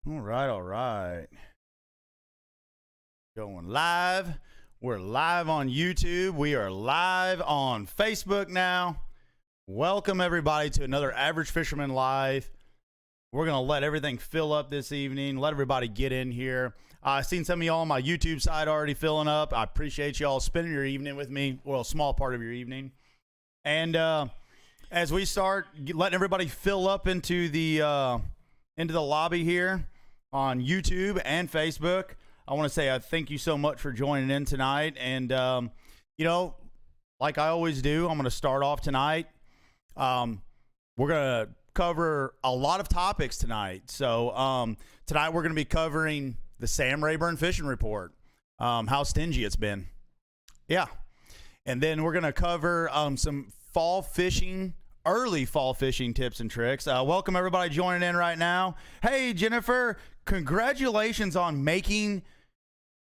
All right, all right. Going live. We're live on YouTube. We are live on Facebook now. Welcome, everybody, to another Average Fisherman Live. We're going to let everything fill up this evening. Let everybody get in here. I've seen some of y'all on my YouTube side already filling up. I appreciate y'all spending your evening with me, well, a small part of your evening. And as we start letting everybody fill up into the lobby here on YouTube and Facebook, I want to say I thank you so much for joining in tonight. And, you know, like I always do, I'm going to start off tonight. We're going to cover a lot of topics tonight. So tonight we're going to be covering the Sam Rayburn fishing report, how stingy it's been. Yeah. And then we're going to cover some fall fishing, early fall fishing tips and tricks. Welcome everybody joining in right now. Hey, Jennifer, congratulations on making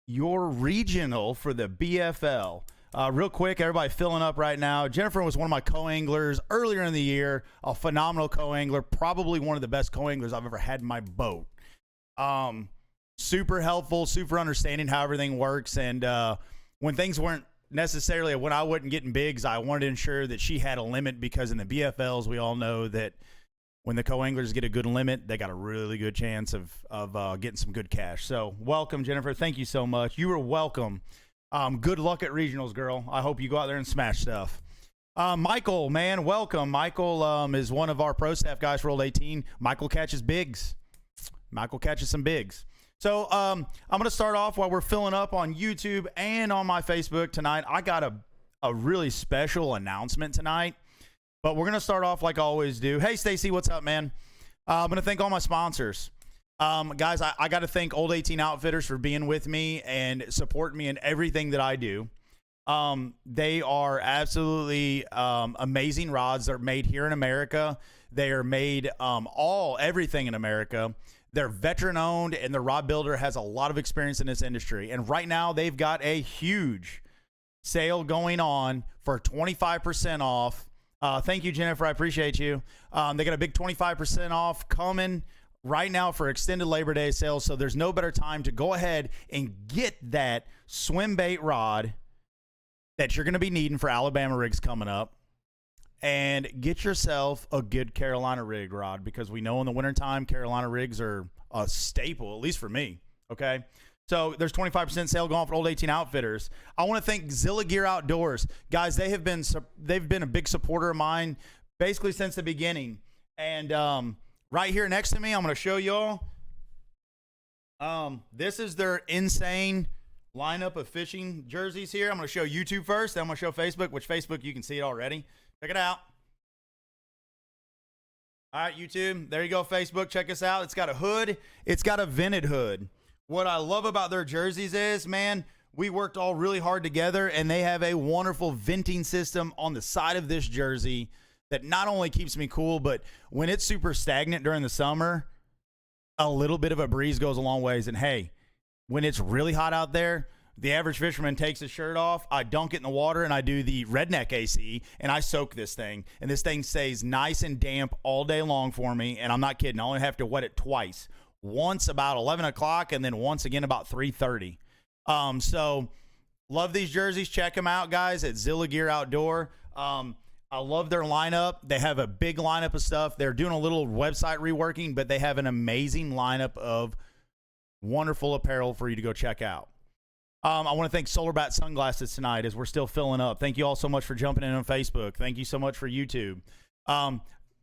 your regional for the BFL. Real quick, everybody filling up right now. Jennifer was one of my co-anglers earlier in the year, a phenomenal co-angler, probably one of the best co-anglers I've ever had in my boat. Super helpful, super understanding how everything works. And when things weren't necessarily, when I wasn't getting bigs, I wanted to ensure that she had a limit, because in the BFLs, we all know that when the co-anglers get a good limit, they got a really good chance of getting some good cash. So welcome, Jennifer. Thank you so much. You are welcome. Good luck at regionals, girl. I hope you go out there and smash stuff. Michael, man, welcome. Michael is one of our pro staff guys for Old 18. Michael catches bigs. Michael catches some bigs. So I'm going to start off while we're filling up on YouTube and on my Facebook tonight. I got a really special announcement tonight, but we're going to start off like I always do. Hey, Stacy, what's up, man? I'm going to thank all my sponsors. Guys, I got to thank Old 18 Outfitters for being with me and supporting me in everything that I do. They are absolutely amazing rods. They're made here in America. They are made everything in America. They're veteran owned, and the rod builder has a lot of experience in this industry. And right now they've got a huge sale going on for 25% off. Thank you, Jennifer. I appreciate you. They got a big 25% off coming right now for extended Labor Day sales. So there's no better time to go ahead and get that swim bait rod that you're going to be needing for Alabama rigs coming up, and get yourself a good Carolina rig rod, because we know in the wintertime, Carolina rigs are a staple, at least for me. Okay. So there's 25% sale going for Old 18 Outfitters. I want to thank Zilla Gear Outdoors. Guys, they've been a big supporter of mine basically since the beginning. And right here next to me, I'm going to show y'all. This is their insane lineup of fishing jerseys here. I'm going to show YouTube first, then I'm going to show Facebook, which Facebook, you can see it already. Check it out. All right, YouTube. There you go, Facebook. Check us out. It's got a hood. It's got a vented hood. What I love about their jerseys is, man, we worked all really hard together, and they have a wonderful venting system on the side of this jersey that not only keeps me cool, but when it's super stagnant during the summer, a little bit of a breeze goes a long ways. And hey, when it's really hot out there, the average fisherman takes his shirt off, I dunk it in the water, and I do the redneck AC, and I soak this thing. And this thing stays nice and damp all day long for me, and I'm not kidding. I only have to wet it twice. Once about 11 o'clock, and then once again about 3:30. So love these jerseys. Check them out, guys, at Zilla Gear Outdoor. I love their lineup. They have a big lineup of stuff. They're doing a little website reworking, but they have an amazing lineup of wonderful apparel for you to go check out. I want to thank Solar Bat Sunglasses tonight as we're still filling up. Thank you all so much for jumping in on Facebook. Thank you so much for YouTube.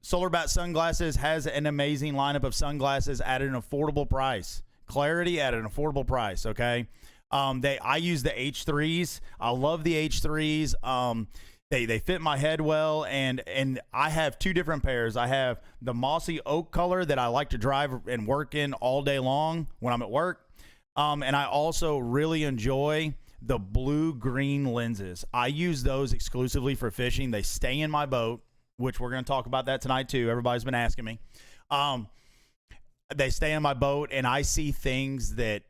Solar Bat Sunglasses has an amazing lineup of sunglasses at an affordable price. Clarity at an affordable price, okay? I use the H3s. I love the H3s. They fit my head well, and I have two different pairs. I have the mossy oak color that I like to drive and work in all day long when I'm at work. And I also really enjoy the blue-green lenses. I use those exclusively for fishing. They stay in my boat, which we're going to talk about that tonight too. Everybody's been asking me. They stay in my boat, and I see things that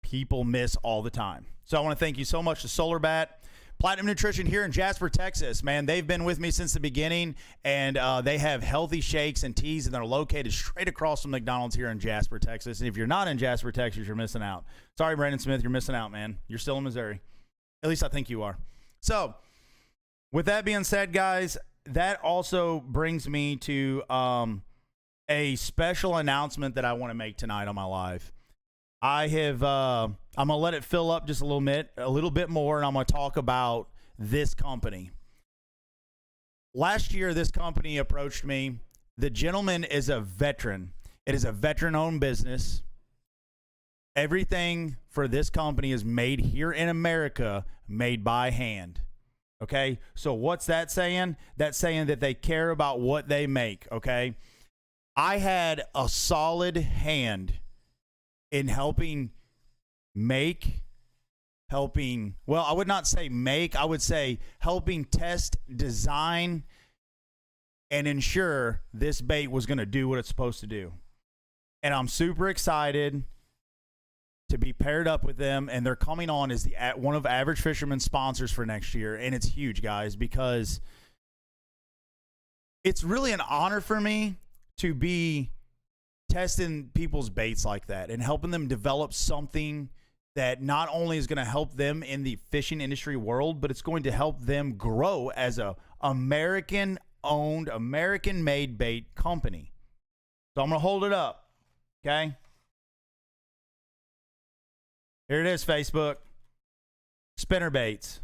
people miss all the time. So I want to thank you so much to Solar Bat. Platinum Nutrition here in Jasper, Texas. Man, they've been with me since the beginning, and they have healthy shakes and teas, and they're located straight across from McDonald's here in Jasper, Texas. And if you're not in Jasper, Texas, you're missing out. Sorry, Brandon Smith, you're missing out, man. You're still in Missouri. At least I think you are. So, with that being said, guys, that also brings me to a special announcement that I want to make tonight on my live. I'm going to let it fill up just a little bit more, and I'm going to talk about this company. Last year, this company approached me. The gentleman is a veteran. It is a veteran-owned business. Everything for this company is made here in America, made by hand. Okay? So what's that saying? That's saying that they care about what they make, okay? I had a solid hand in helping I would not say make, I would say helping test, design, and ensure this bait was going to do what it's supposed to do. And I'm super excited to be paired up with them, and they're coming on as one of Average Fisherman's sponsors for next year. And it's huge, guys, because it's really an honor for me to be testing people's baits like that and helping them develop something that not only is going to help them in the fishing industry world, but it's going to help them grow as a American-owned, American-made bait company. So I'm going to hold it up, okay? Here it is, Facebook. Spinner baits.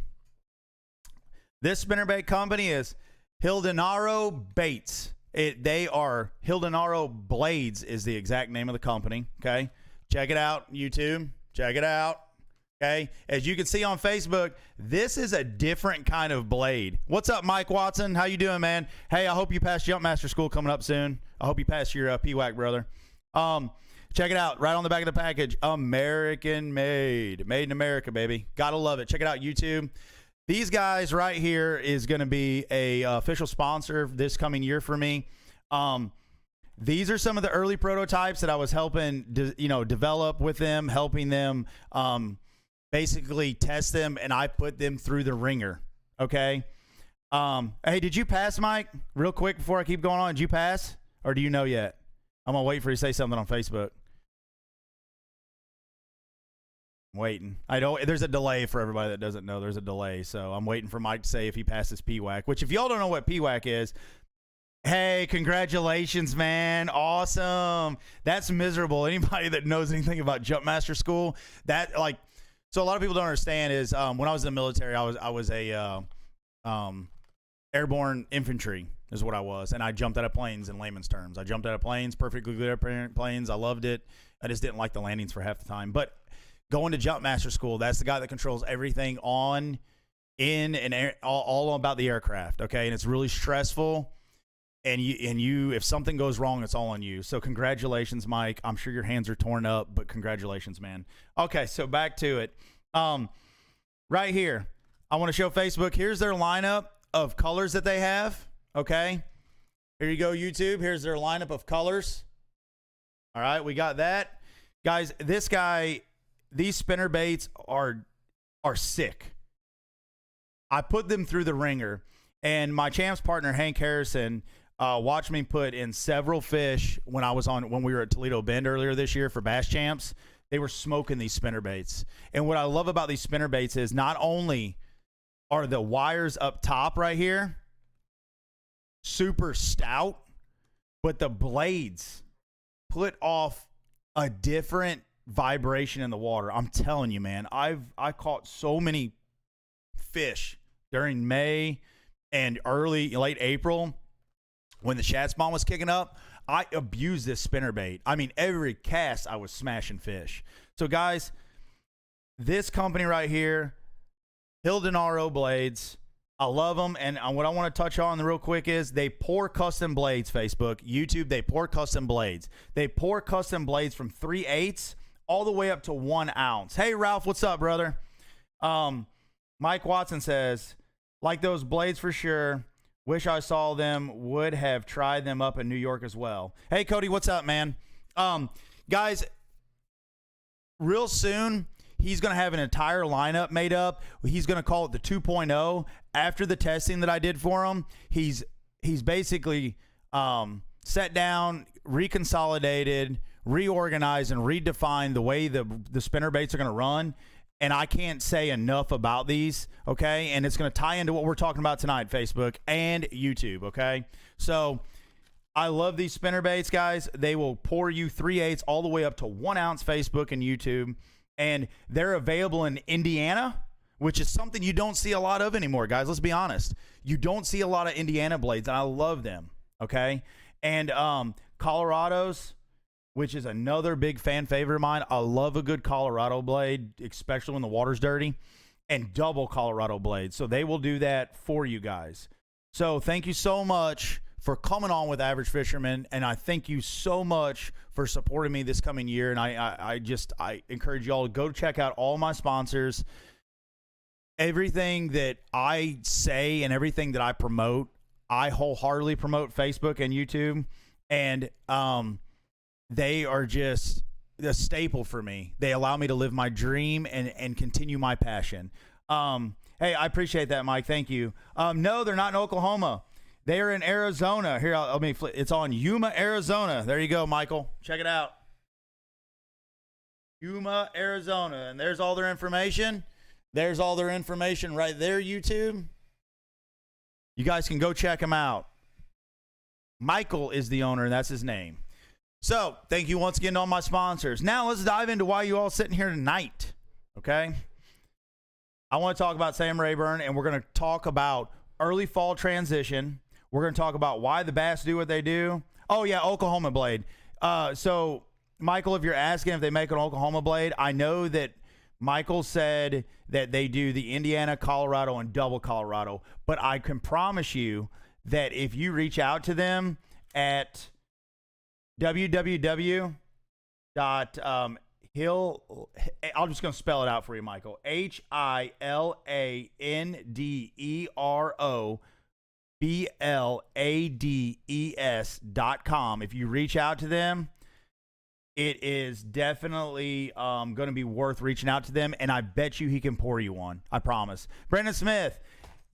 This spinnerbait company is Hildenaro Baits. They are Hildenaro Blades is the exact name of the company. Okay, check it out, YouTube. Check it out. Okay, as you can see on Facebook, this is a different kind of blade. What's up, Mike Watson? How you doing, man? Hey, I hope you pass Jumpmaster School coming up soon. I hope you pass your PWAC, brother. Check it out, right on the back of the package. American made, made in America, baby. Gotta love it. Check it out, YouTube. These guys right here is going to be a official sponsor this coming year for me. These are some of the early prototypes that I was helping, develop with them, helping them basically test them, and I put them through the ringer. Okay. Hey, did you pass, Mike? Real quick before I keep going on, did you pass, or do you know yet? I'm gonna wait for you to say something on Facebook. I'm waiting. I know there's a delay for everybody that doesn't know. There's a delay, so I'm waiting for Mike to say if he passes PWAC. Which, if y'all don't know what PWAC is, hey, congratulations, man! Awesome. That's miserable. Anybody that knows anything about Jumpmaster School, so a lot of people don't understand is when I was in the military, I was a airborne infantry is what I was, and I jumped out of planes in layman's terms. I jumped out of planes, perfectly good at planes. I loved it. I just didn't like the landings for half the time, but going to Jumpmaster School, that's the guy that controls everything all about the aircraft, okay? And it's really stressful, and you if something goes wrong, it's all on you. So congratulations, Mike. I'm sure your hands are torn up, but congratulations, man. Okay, so back to it. Right here, I want to show Facebook. Here's their lineup of colors that they have, okay? Here you go, YouTube. Here's their lineup of colors. All right, we got that. Guys, these spinner baits are sick. I put them through the ringer, and my champs partner Hank Harrison watched me put in several fish when we were at Toledo Bend earlier this year for Bass Champs. They were smoking these spinner baits, and what I love about these spinner baits is not only are the wires up top right here super stout, but the blades put off a different vibration in the water. I'm telling you, man, I caught so many fish during May and late April when the shad spawn was kicking up. I abused this spinnerbait. I mean, every cast I was smashing fish. So guys, this company right here, Hildenaro Blades, I love them. And what I want to touch on real quick is they pour custom blades. Facebook, YouTube, they pour custom blades. They pour custom blades from 3/8 all the way up to 1 ounce. Hey, Ralph, what's up, brother? Mike Watson says, like those blades for sure. Wish I saw them. Would have tried them up in New York as well. Hey, Cody, what's up, man? Guys, real soon, He's going to have an entire lineup made up. He's going to call it the 2.0. After the testing that I did for him, he's basically sat down, reconsolidated, reorganized, and redefined the way the spinner baits are going to run. And I can't say enough about these, okay? And it's going to tie into what we're talking about tonight, Facebook and YouTube, okay? So I love these spinner baits, guys. They will pour you 3/8 all the way up to 1 ounce, Facebook and YouTube. And they're available in Indiana, which is something you don't see a lot of anymore, guys. Let's be honest. You don't see a lot of Indiana blades, and I love them, okay? And Colorado's, which is another big fan favorite of mine. I love a good Colorado blade, especially when the water's dirty, and double Colorado blades. So they will do that for you guys. So thank you so much for coming on with Average Fisherman, and I thank you so much for supporting me this coming year. And I encourage y'all to go check out all my sponsors. Everything that I say and everything that I promote, I wholeheartedly promote Facebook and YouTube, and they are just a staple for me. They allow me to live my dream and continue my passion. Hey, I appreciate that, Mike. Thank you. No, they're not in Oklahoma. They are in Arizona. Here, let me flip. It's on Yuma, Arizona. There you go, Michael. Check it out. Yuma, Arizona. And there's all their information. There's all their information right there, YouTube. You guys can go check them out. Michael is the owner, and that's his name. So, thank you once again to all my sponsors. Now, let's dive into why you all sitting here tonight, okay? I want to talk about Sam Rayburn, and we're going to talk about early fall transition. We're going to talk about why the bass do what they do. Oh, yeah, Oklahoma blade. So, Michael, if you're asking if they make an Oklahoma blade, I know that Michael said that they do the Indiana, Colorado, and double Colorado. But I can promise you that if you reach out to them at www. I'm just going to spell it out for you, Michael. HILANDEROBLADES.com. If you reach out to them, it is definitely going to be worth reaching out to them, and I bet you he can pour you one. I promise. Brandon Smith.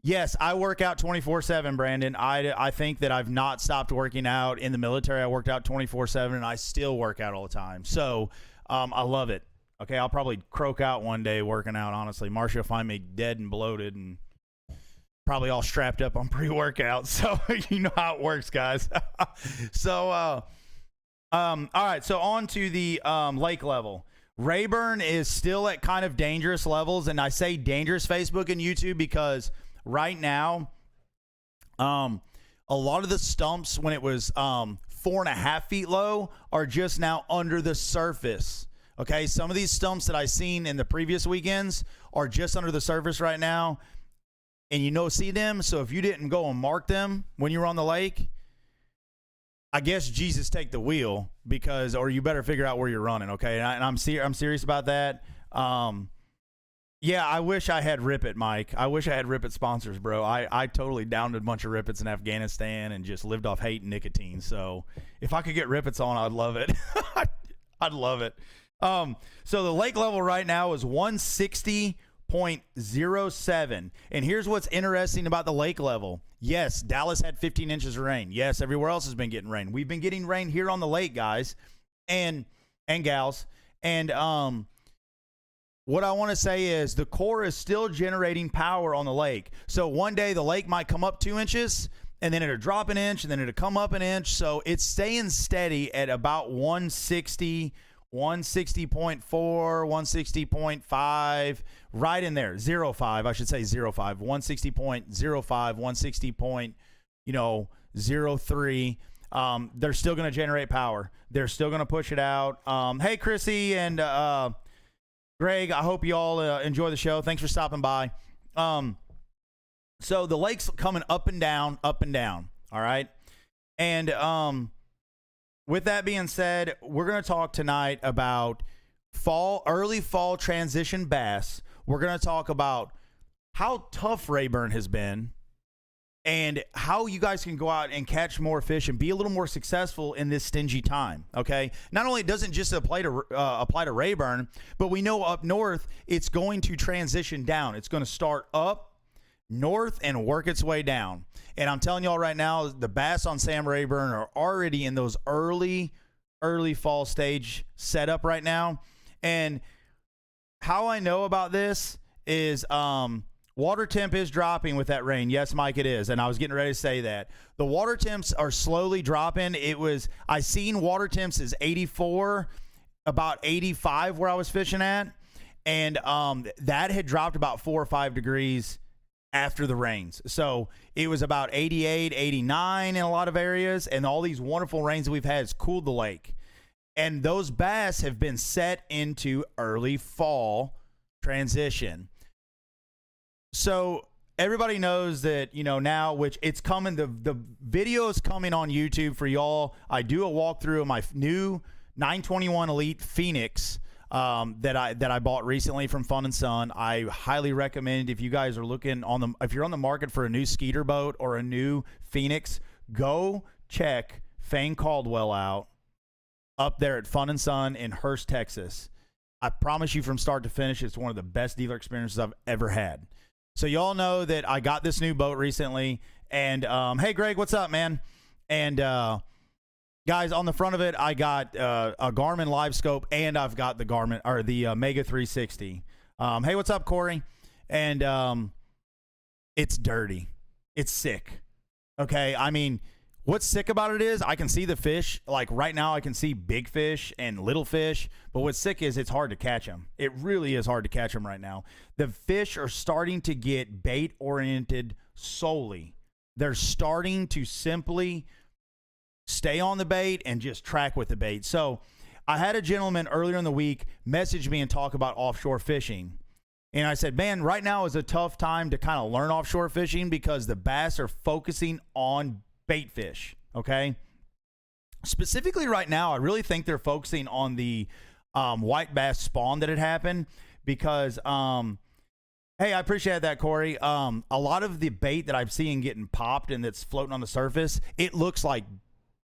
Yes, I work out 24/7, Brandon. I think that I've not stopped working out. In the military, I worked out 24/7, and I still work out all the time. So I love it. Okay, I'll probably croak out one day working out, honestly. Marcia will find me dead and bloated and probably all strapped up on pre-workout. So you know how it works, guys. So, all right, so on to the lake level. Rayburn is still at kind of dangerous levels, and I say dangerous, Facebook and YouTube, because right now, a lot of the stumps when it was 4.5 feet low are just now under the surface. Okay, some of these stumps that I've seen in the previous weekends are just under the surface right now, and see them. So if you didn't go and mark them when you were on the lake, I guess Jesus take the wheel, or you better figure out where you're running. Okay, and I'm serious about that. Yeah, I wish I had Rip It, Mike. I wish I had Rip It sponsors, bro. I totally downed a bunch of Rip It's in Afghanistan and just lived off hate and nicotine. So if I could get Rip It's on, I'd love it. I'd love it. So the lake level right now is 160.07. And here's what's interesting about the lake level. Yes, Dallas had 15 inches of rain. Yes, everywhere else has been getting rain. We've been getting rain here on the lake, guys and gals. And what I want to say is the core is still generating power on the lake. So one day the lake might come up 2 inches, and then it'll drop an inch, and then it'll come up an inch. So it's staying steady at about 160, 160.4, 160.5, right in there. 0.5, I should say 0.5, 160.05, 160.03. They're still going to generate power. They're still going to push it out. Hey, Chrissy and Greg, I hope you all enjoy the show. Thanks for stopping by. So the lake's coming up and down, all right? And with that being said, we're going to talk tonight about early fall transition bass. We're going to talk about how tough Rayburn has been and how you guys can go out and catch more fish and be a little more successful in this stingy time. Okay, not only doesn't just apply to Rayburn, but we know up north it's going to transition down. It's going to start up north and work its way down. And I'm telling y'all right now, the bass on Sam Rayburn are already in those early fall stage setup right now. And how I know about this is water temp is dropping with that rain. Yes, Mike, it is. And I was getting ready to say that. The water temps are slowly dropping. I seen water temps as 84, about 85 where I was fishing at. And that had dropped about 4 or 5 degrees after the rains. So it was about 88, 89 in a lot of areas. And all these wonderful rains that we've had has cooled the lake. And those bass have been set into early fall transition. So everybody knows that, now, which it's coming, the video is coming on YouTube for y'all. I do a walkthrough of my new 921 Elite Phoenix that I bought recently from Fun and Sun. I highly recommend, if you guys are looking if you're on the market for a new skeeter boat or a new Phoenix, go check Fane Caldwell out up there at Fun and Sun in Hurst, Texas. I promise you, from start to finish, it's one of the best dealer experiences I've ever had. So y'all know that I got this new boat recently, and hey, Greg, what's up, man? And guys, on the front of it, I got a Garmin Live Scope, and I've got the Garmin or the Mega 360. Hey, what's up, Corey? And it's dirty. It's sick. Okay, I mean, what's sick about it is I can see the fish. Like right now, I can see big fish and little fish. But what's sick is it's hard to catch them. It really is hard to catch them right now. The fish are starting to get bait-oriented solely. They're starting to simply stay on the bait and just track with the bait. So I had a gentleman earlier in the week message me and talk about offshore fishing. And I said, man, right now is a tough time to kind of learn offshore fishing because the bass are focusing on bait fish, okay? Specifically right now, I really think they're focusing on the white bass spawn that had happened because, hey, I appreciate that, Corey. A lot of the bait that I'm seeing getting popped and that's floating on the surface, it looks like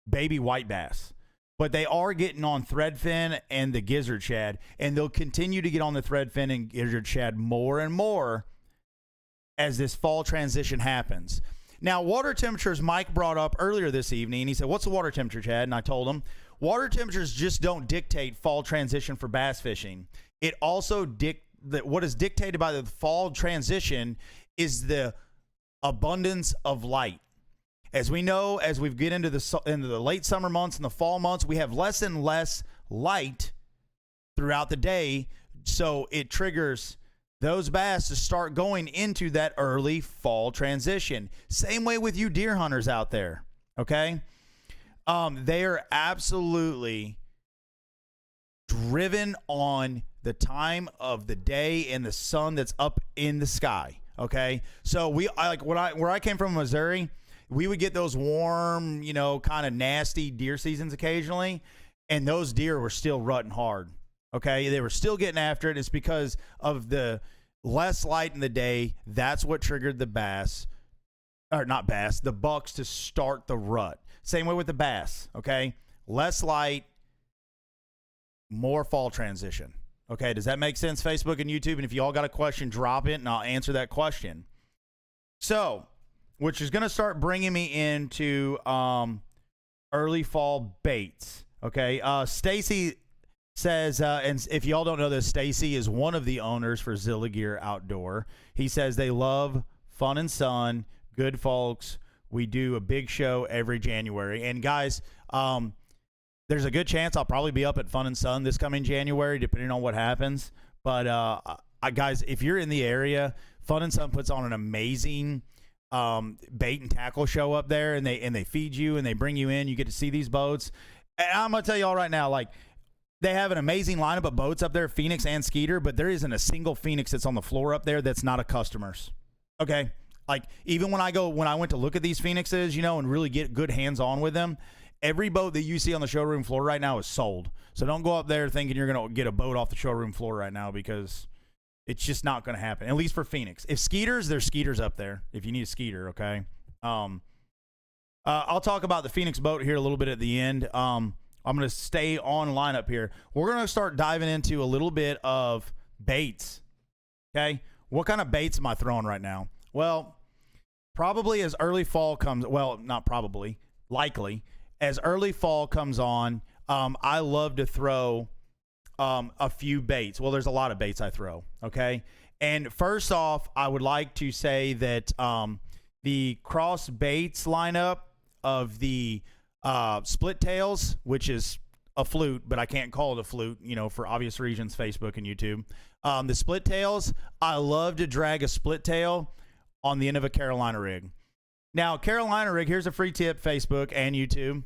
baby white bass. But they are getting on threadfin and the gizzard shad, and they'll continue to get on the threadfin and gizzard shad more and more as this fall transition happens. Now, water temperatures, Mike brought up earlier this evening. He said, what's the water temperature, Chad? And I told him, water temperatures just don't dictate fall transition for bass fishing. It also what is dictated by the fall transition is the abundance of light. As we know, as we get into the late summer months and the fall months, we have less and less light throughout the day, so it triggers those bass to start going into that early fall transition. Same way with you deer hunters out there, okay? They are absolutely driven on the time of the day and the sun that's up in the sky, okay? So where I came from, Missouri, we would get those warm, kind of nasty deer seasons occasionally, and those deer were still rutting hard, okay? They were still getting after it. It's because of the less light in the day. That's what triggered the the bucks to start the rut. Same way with the bass, okay? Less light, more fall transition. Okay, does that make sense, Facebook and YouTube? And if you all got a question, drop it, and I'll answer that question. So, which is going to start bringing me into early fall baits. Okay, Stacy says, and if y'all don't know this, Stacy is one of the owners for Zilla Gear Outdoor. He says they love Fun and Sun, good folks. We do a big show every January. And guys, there's a good chance I'll probably be up at Fun and Sun this coming January, depending on what happens. But guys, if you're in the area, Fun and Sun puts on an amazing bait and tackle show up there, and they feed you and they bring you in. You get to see these boats. And I'm gonna tell you all right now, like, they have an amazing lineup of boats up there, Phoenix and Skeeter, but there isn't a single Phoenix that's on the floor up there that's not a customer's. Okay, like even when I went to look at these Phoenixes, and really get good hands on with them, every boat that you see on the showroom floor right now is sold. So don't go up there thinking you're gonna get a boat off the showroom floor right now, because it's just not going to happen, at least for Phoenix. If Skeeters, there's Skeeters up there if you need a Skeeter, okay? I'll talk about the Phoenix boat here a little bit at the end. I'm going to stay on lineup here. We're going to start diving into a little bit of baits. Okay, what kind of baits am I throwing right now? Well, probably as early fall comes. Well, not probably, likely as early fall comes on. I love to throw a few baits. Well, there's a lot of baits I throw. Okay, and first off, I would like to say that the cross baits lineup of the split tails, which is a flute, but I can't call it a flute, you know, for obvious reasons, Facebook and YouTube. The split tails, I love to drag a split tail on the end of a Carolina rig. Now, Carolina rig, here's a free tip, Facebook and YouTube.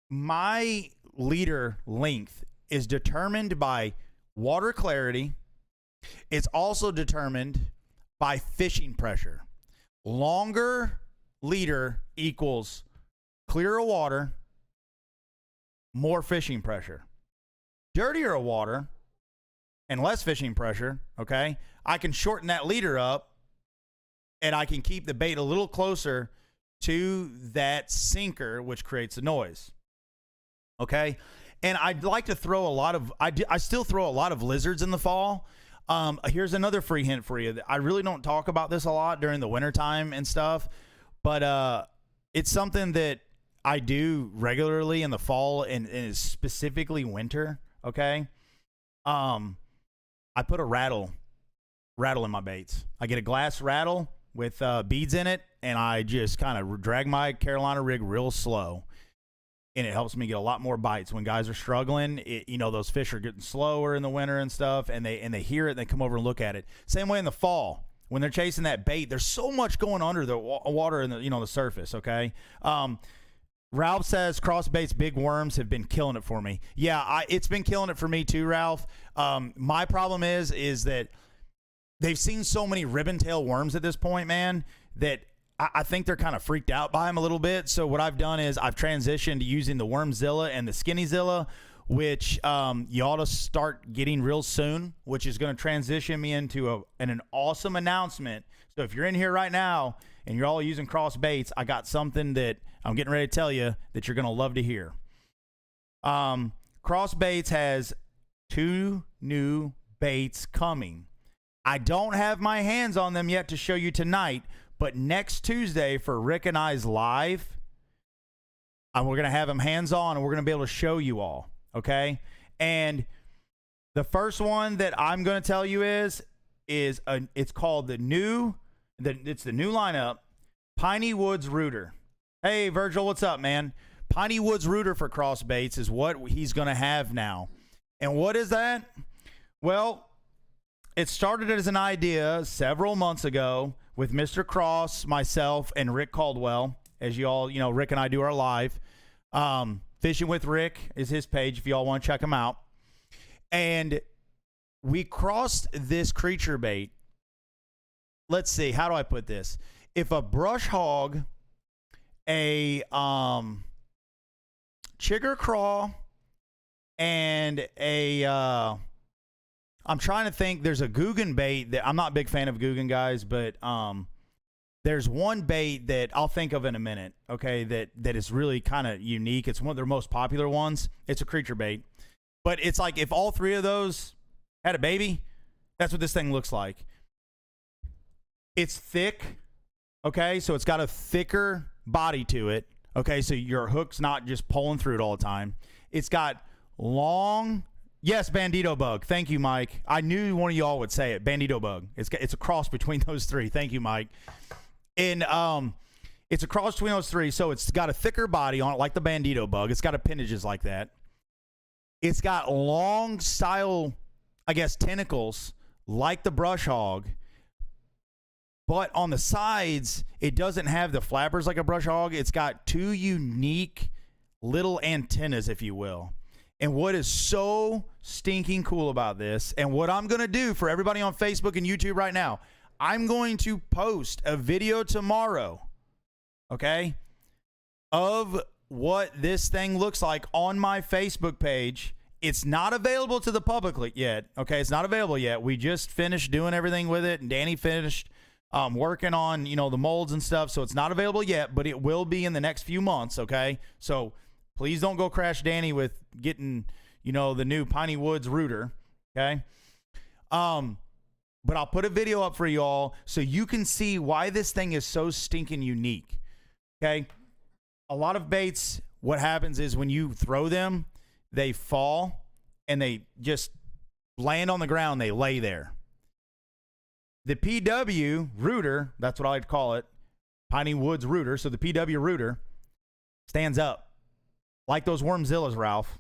My leader length is determined by water clarity. It's also determined by fishing pressure. Longer leader equals clearer water, more fishing pressure. Dirtier water and less fishing pressure, okay? I can shorten that leader up and I can keep the bait a little closer to that sinker, which creates a noise, okay? And I'd like to throw a lot of, I still throw a lot of lizards in the fall. Here's another free hint for you. I really don't talk about this a lot during the wintertime and stuff, but it's something that I do regularly in the fall and is specifically winter, okay? I put a rattle in my baits. I get a glass rattle with beads in it, and I just kind of drag my Carolina rig real slow. And it helps me get a lot more bites when guys are struggling. You know, those fish are getting slower in the winter and stuff, and they hear it and they come over and look at it. Same way in the fall when they're chasing that bait. There's so much going under the water and the surface. Okay. Ralph says cross baits, big worms have been killing it for me. Yeah, it's been killing it for me too, Ralph. My problem is that they've seen so many ribbon tail worms at this point, man, that I think they're kind of freaked out by them a little bit. So what I've done is I've transitioned to using the Wormzilla and the Skinnyzilla, which you ought to start getting real soon, which is going to transition me into an awesome announcement. So if you're in here right now and you're all using cross baits, I got something that I'm getting ready to tell you that you're going to love to hear. Cross baits has 2 new baits coming. I don't have my hands on them yet to show you tonight, but next Tuesday for Rick and I's live, we're going to have them hands-on, and we're going to be able to show you all, okay? And the first one that I'm going to tell you it's called the new lineup, Piney Woods Rooter. Hey, Virgil, what's up, man? Piney Woods Rooter for cross baits is what he's going to have now. And what is that? Well, it started as an idea several months ago with Mr. Cross, myself, and Rick Caldwell. As you all, Rick and I do our live. Fishing with Rick is his page if you all want to check him out. And we crossed this creature bait. Let's see, how do I put this? If a brush hog, a chigger craw, and a I'm trying to think. There's a Guggen bait that I'm not a big fan of Guggen, guys, but there's one bait that I'll think of in a minute. Okay, that is really kind of unique. It's one of their most popular ones. It's a creature bait, but it's like if all 3 of those had a baby, that's what this thing looks like. It's thick. Okay, so it's got a thicker body to it. Okay, so your hook's not just pulling through it all the time. It's got long. Yes, Bandito Bug. Thank you, Mike. I knew one of y'all would say it. Bandito Bug. It's a cross between those 3. Thank you, Mike. And it's a cross between those 3. So it's got a thicker body on it, like the Bandito Bug. It's got appendages like that. It's got long style, I guess, tentacles like the brush hog. But on the sides, it doesn't have the flappers like a brush hog. It's got 2 unique little antennas, if you will. And what is so stinking cool about this, and what I'm going to do for everybody on Facebook and YouTube right now, I'm going to post a video tomorrow, okay, of what this thing looks like on my Facebook page. It's not available to the public yet, okay? It's not available yet. We just finished doing everything with it, and Danny finished working on, the molds and stuff. So it's not available yet, but it will be in the next few months. Okay. So please don't go crash Danny with getting, the new Piney Woods rooter. Okay. But I'll put a video up for y'all so you can see why this thing is so stinking unique. Okay. A lot of baits, what happens is when you throw them, they fall and they just land on the ground. They lay there. The PW rooter, that's what I like to call it, Piney Woods rooter. So the PW rooter stands up like those Wormzillas, Ralph.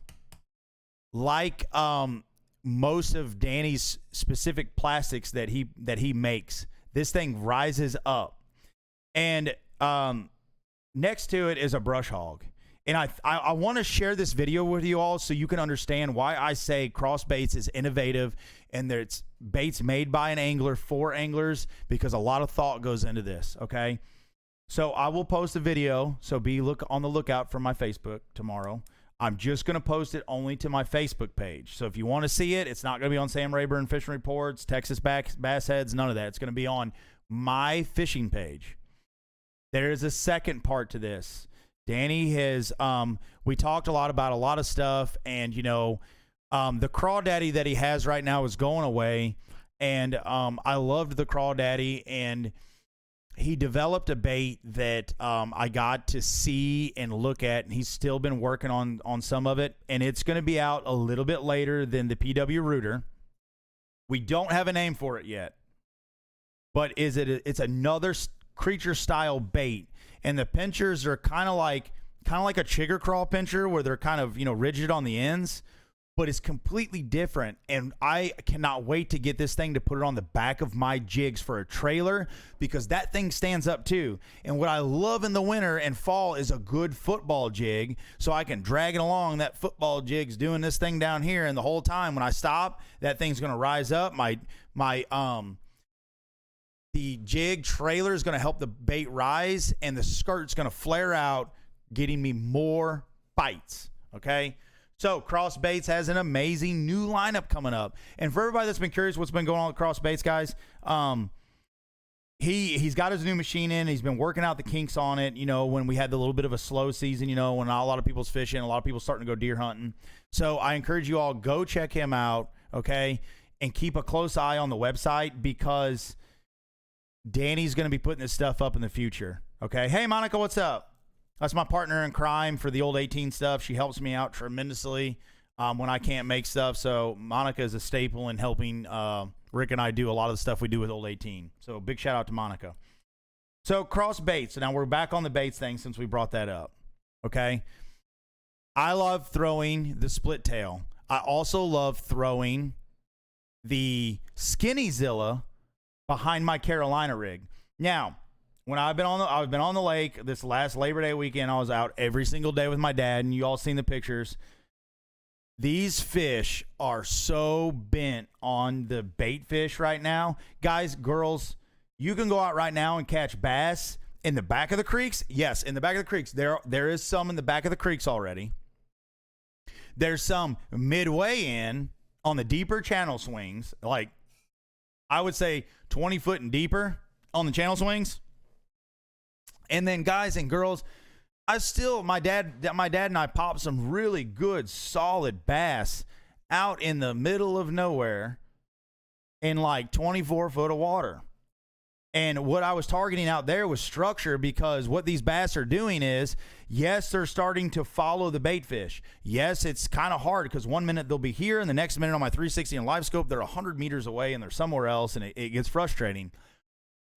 Like most of Danny's specific plastics that he makes. This thing rises up. And next to it is a brush hog. And I want to share this video with you all so you can understand why I say Cross Baits is innovative and that it's baits made by an angler for anglers, because a lot of thought goes into this, okay? So I will post a video, so look on the lookout for my Facebook tomorrow. I'm just going to post it only to my Facebook page. So if you want to see it, it's not going to be on Sam Rayburn Fishing Reports, Texas Bass Heads, none of that. It's going to be on my fishing page. There is a second part to this. Danny has, we talked a lot about a lot of stuff, and, the crawdaddy that he has right now is going away, and I loved the crawdaddy, and he developed a bait that I got to see and look at, and he's still been working on some of it, and it's going to be out a little bit later than the PW rooter. We don't have a name for it yet, but it's another creature style bait, and the pinchers are kind of like a chigger crawl pincher where they're kind of rigid on the ends, but it's completely different. And I cannot wait to get this thing to put it on the back of my jigs for a trailer, because that thing stands up too. And what I love in the winter and fall is a good football jig, so I can drag it along. That football jig's doing this thing down here, and the whole time when I stop, that thing's going to rise up. The jig trailer is going to help the bait rise, and the skirt's going to flare out, getting me more bites. Okay. So Cross Baits has an amazing new lineup coming up. And for everybody that's been curious what's been going on with Cross Baits, guys, he's got his new machine in. He's been working out the kinks on it, when we had the little bit of a slow season, when not a lot of people's fishing, a lot of people starting to go deer hunting. So I encourage you all, go check him out, okay, and keep a close eye on the website, because Danny's going to be putting this stuff up in the future, okay? Hey, Monica, what's up? That's my partner in crime for the old 18 stuff. She helps me out tremendously when I can't make stuff. So Monica is a staple in helping Rick and I do a lot of the stuff we do with old 18. So big shout out to Monica. So Cross Baits. Now we're back on the baits thing since we brought that up. Okay. I love throwing the split tail. I also love throwing the skinny Zilla behind my Carolina rig. Now, when I've been on the lake this last Labor Day weekend, I was out every single day with my dad, and you all seen the pictures. These fish are so bent on the bait fish right now. Guys, girls, you can go out right now and catch bass in the back of the creeks. Yes, in the back of the creeks. There is some in the back of the creeks already. There's some midway in on the deeper channel swings, like I would say 20 foot and deeper on the channel swings. And then, guys and girls, my dad and I popped some really good, solid bass out in the middle of nowhere in like 24 foot of water. And what I was targeting out there was structure, because what these bass are doing is, yes, they're starting to follow the bait fish. Yes, it's kind of hard, because one minute they'll be here, and the next minute on my 360 and live scope, they're 100 meters away and they're somewhere else, and it gets frustrating.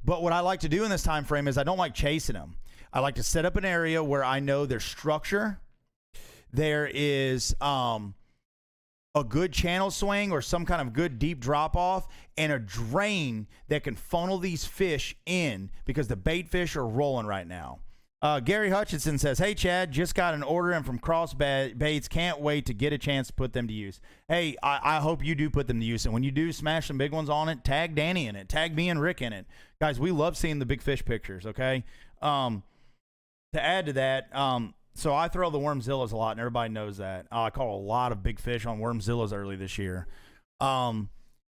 But what I like to do in this time frame is I don't like chasing them. I like to set up an area where I know there's structure. There is a good channel swing or some kind of good deep drop off, and a drain that can funnel these fish in, because the bait fish are rolling right now. Gary Hutchinson says, hey, Chad, just got an order in from Cross Baits. Can't wait to get a chance to put them to use. Hey, I hope you do put them to use. And when you do smash some big ones on it, tag Danny in it. Tag me and Rick in it. Guys, we love seeing the big fish pictures, okay? To add to that, so I throw the Wormzillas a lot, and everybody knows that. I caught a lot of big fish on Wormzillas early this year.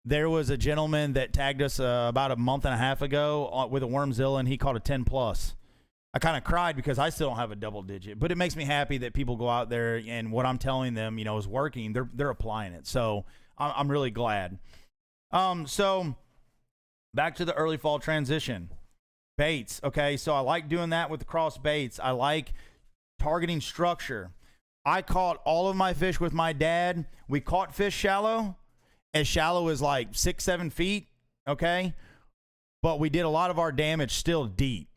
There was a gentleman that tagged us about a month and a half ago with a Wormzilla, and he caught a 10 plus. I kind of cried because I still don't have a double digit, but it makes me happy that people go out there and what I'm telling them, is working. They're applying it. So I'm really glad. So back to the early fall transition. Baits. Okay. So I like doing that with the cross baits. I like targeting structure. I caught all of my fish with my dad. We caught fish shallow as like 6-7 feet. Okay. But we did a lot of our damage still deep.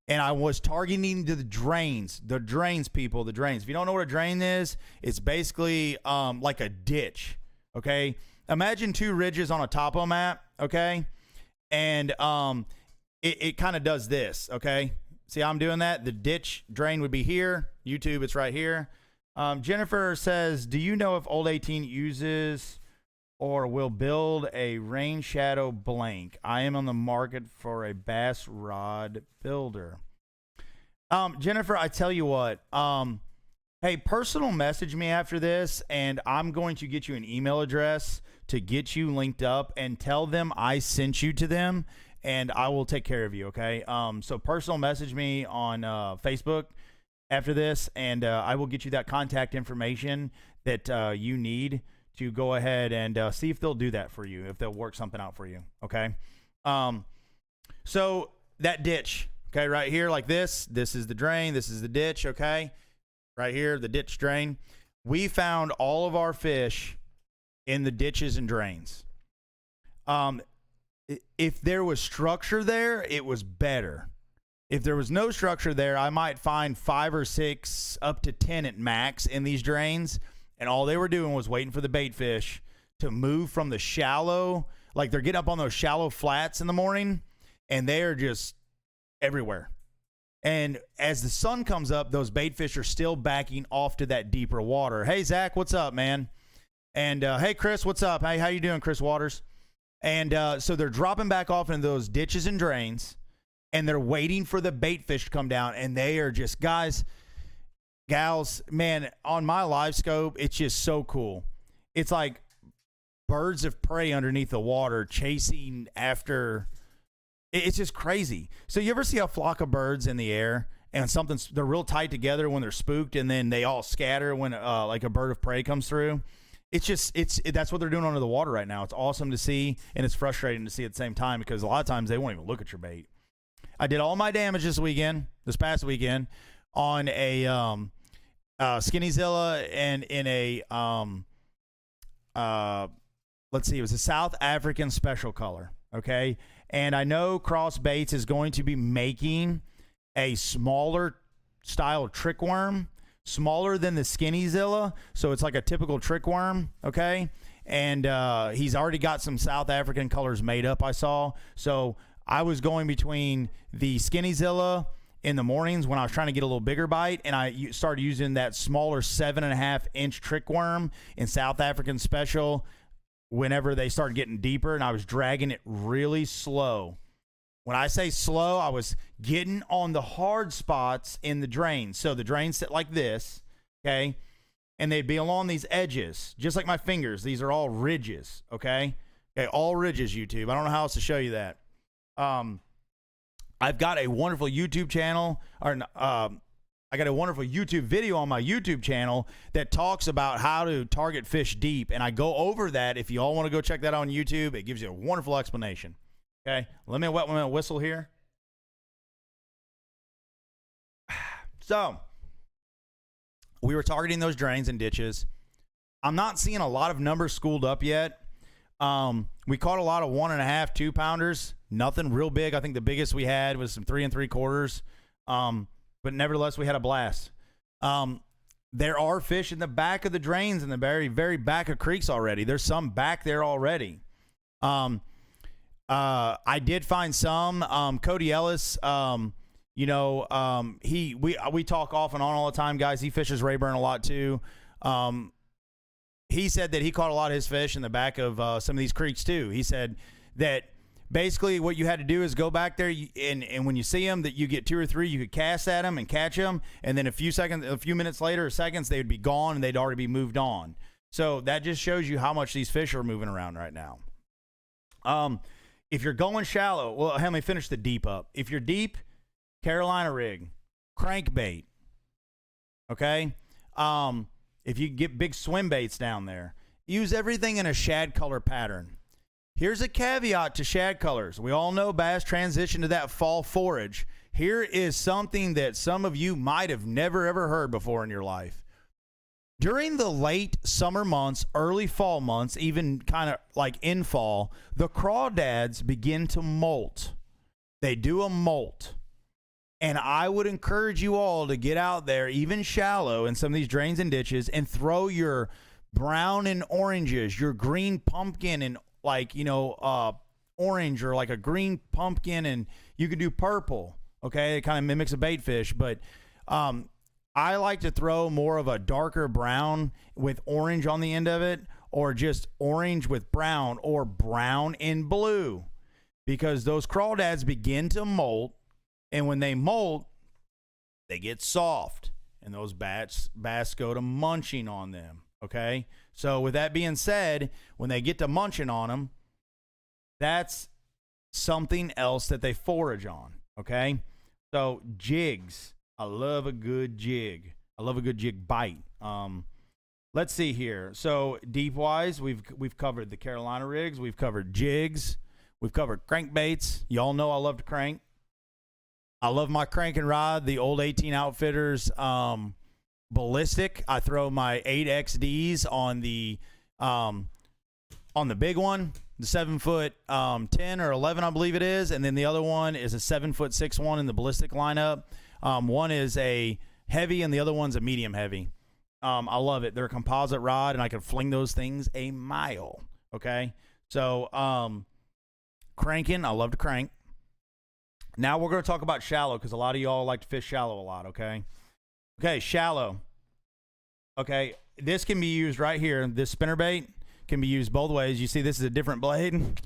And I was targeting the drains, people, the drains. If you don't know what a drain is, it's basically like a ditch, okay? Imagine 2 ridges on a topo map, okay? And it kind of does this, okay? See how I'm doing that? The ditch drain would be here. YouTube, it's right here. Jennifer says, do you know if Old 18 uses or will build a rain shadow blank? I am on the market for a bass rod builder. Jennifer, I tell you what, hey, personal message me after this, and I'm going to get you an email address to get you linked up and tell them I sent you to them, and I will take care of you, okay? So personal message me on Facebook after this, and I will get you that contact information that you need to go ahead and see if they'll do that for you, if they'll work something out for you, okay? So that ditch, okay, right here like this is the drain, this is the ditch, okay? Right here, the ditch drain. We found all of our fish in the ditches and drains. If there was structure there, it was better. If there was no structure there, I might find 5 or 6 up to 10 at max in these drains. And all they were doing was waiting for the bait fish to move from the shallow. Like they're getting up on those shallow flats in the morning, and they are just everywhere. And as the sun comes up, those bait fish are still backing off to that deeper water. Hey, Zach, what's up, man? And hey, Chris, what's up? Hey, how you doing, Chris Waters? And so they're dropping back off into those ditches and drains, and they're waiting for the bait fish to come down. And they are just, guys, gals, man, on my live scope, it's just so cool. It's like birds of prey underneath the water chasing after. It's just crazy. So you ever see a flock of birds in the air and they're real tight together when they're spooked, and then they all scatter when like a bird of prey comes through? That's what they're doing under the water right now. It's awesome to see, and it's frustrating to see at the same time, because a lot of times they won't even look at your bait. I did all my damage this past weekend on a Skinny Zilla and in a let's see, it was a South African special color, okay? And I know Cross Baits is going to be making a smaller style trick worm, smaller than the Skinny Zilla, so it's like a typical trick worm, okay? And he's already got some South African colors made up, I saw. So I was going between the Skinny Zilla in the mornings when I was trying to get a little bigger bite, and I started using that smaller 7.5-inch trick worm in South African special whenever they started getting deeper, and I was dragging it really slow. When I say slow, I was getting on the hard spots in the drain. So the drain sit like this, okay? And they'd be along these edges, just like my fingers. These are all ridges, okay? Okay, all ridges, YouTube. I don't know how else to show you that. I've got a wonderful YouTube channel, I got a wonderful YouTube video on my YouTube channel that talks about how to target fish deep, and I go over that. If you all want to go check that out on YouTube, it gives you a wonderful explanation. Okay, let me wet my whistle here. So we were targeting those drains and ditches. I'm not seeing a lot of numbers schooled up yet. We caught a lot of 1.5, 2 pounders. Nothing real big. I think the biggest we had was some 3 3/4. But nevertheless, we had a blast. There are fish in the back of the drains in the very, very back of creeks already. There's some back there already. I did find some. Cody Ellis, we talk off and on all the time, guys. He fishes Rayburn a lot too. He said that he caught a lot of his fish in the back of some of these creeks too. He said that basically what you had to do is go back there and when you see them, that you get 2 or 3, you could cast at them and catch them, and then a few minutes later or seconds, they would be gone and they'd already be moved on. So that just shows you how much these fish are moving around right now. If you're going shallow, well, let me finish the deep up. If you're deep, Carolina rig, crankbait. Okay. If you get big swim baits down there, use everything in a shad color pattern. Here's a caveat to shad colors. We all know bass transition to that fall forage. Here is something that some of you might have never ever heard before in your life. During the late summer months, early fall months, even kind of like in fall, the crawdads begin to molt. They do a molt. And I would encourage you all to get out there, even shallow, in some of these drains and ditches, and throw your brown and oranges, your green pumpkin and orange, or like a green pumpkin, and you can do purple. Okay, it kind of mimics a bait fish, but I like to throw more of a darker brown with orange on the end of it, or just orange with brown, or brown and blue, because those crawdads begin to molt, and when they molt, they get soft, and those bass go to munching on them. Okay, so with that being said, when they get to munching on them, that's something else that they forage on. Okay, so jigs. I love a good jig. I love a good jig bite. Let's see here. So deep wise, we've covered the Carolina rigs. We've covered jigs. We've covered crankbaits. Y'all know I love to crank. I love my cranking rod, the old 18 Outfitters ballistic. I throw my 8XDs on the big one, the 7-foot 10 or 11, I believe it is, and then the other one is a 7'6" one in the ballistic lineup. One is a heavy and the other one's a medium heavy. I love it. They're a composite rod, and I can fling those things a mile. Okay, so cranking, I love to crank. Now we're going to talk about shallow, because a lot of y'all like to fish shallow a lot. Okay, shallow. Okay, this can be used right here. This spinnerbait can be used both ways. You see, this is a different blade.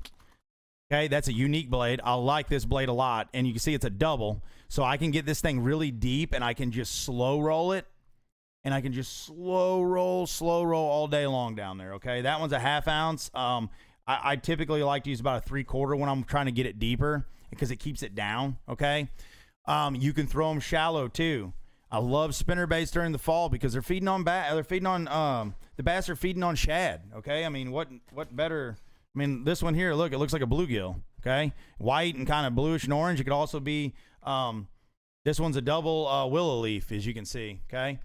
Okay, that's a unique blade. I like this blade a lot, and you can see it's a double, so I can get this thing really deep, and I can just slow roll it, and I can just slow roll all day long down there. Okay, that one's a 1/2 ounce. I typically like to use about a 3/4 when I'm trying to get it deeper, because it keeps it down. Okay, you can throw them shallow too. I love spinner baits during the fall, because they're feeding on the bass are feeding on shad. Okay, I mean, what better? I mean, this one here, look, it looks like a bluegill. Okay, white and kind of bluish and orange. It could also be this one's a double willow leaf, as you can see. Okay,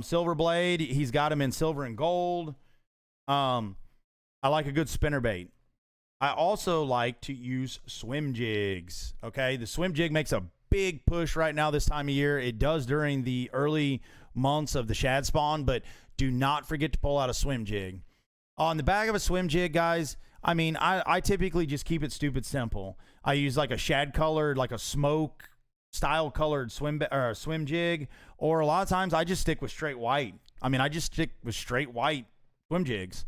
silver blade. He's got them in silver and gold. I like a good spinner bait. I also like to use swim jigs. Okay, the swim jig makes a big push right now this time of year. It does during the early months of the shad spawn, but do not forget to pull out a swim jig. On the back of a swim jig, guys, I mean, I typically just keep it stupid simple. I use like a shad colored, like a smoke style colored swim jig, or a lot of times I just stick with straight white. I mean, I just stick with straight white swim jigs.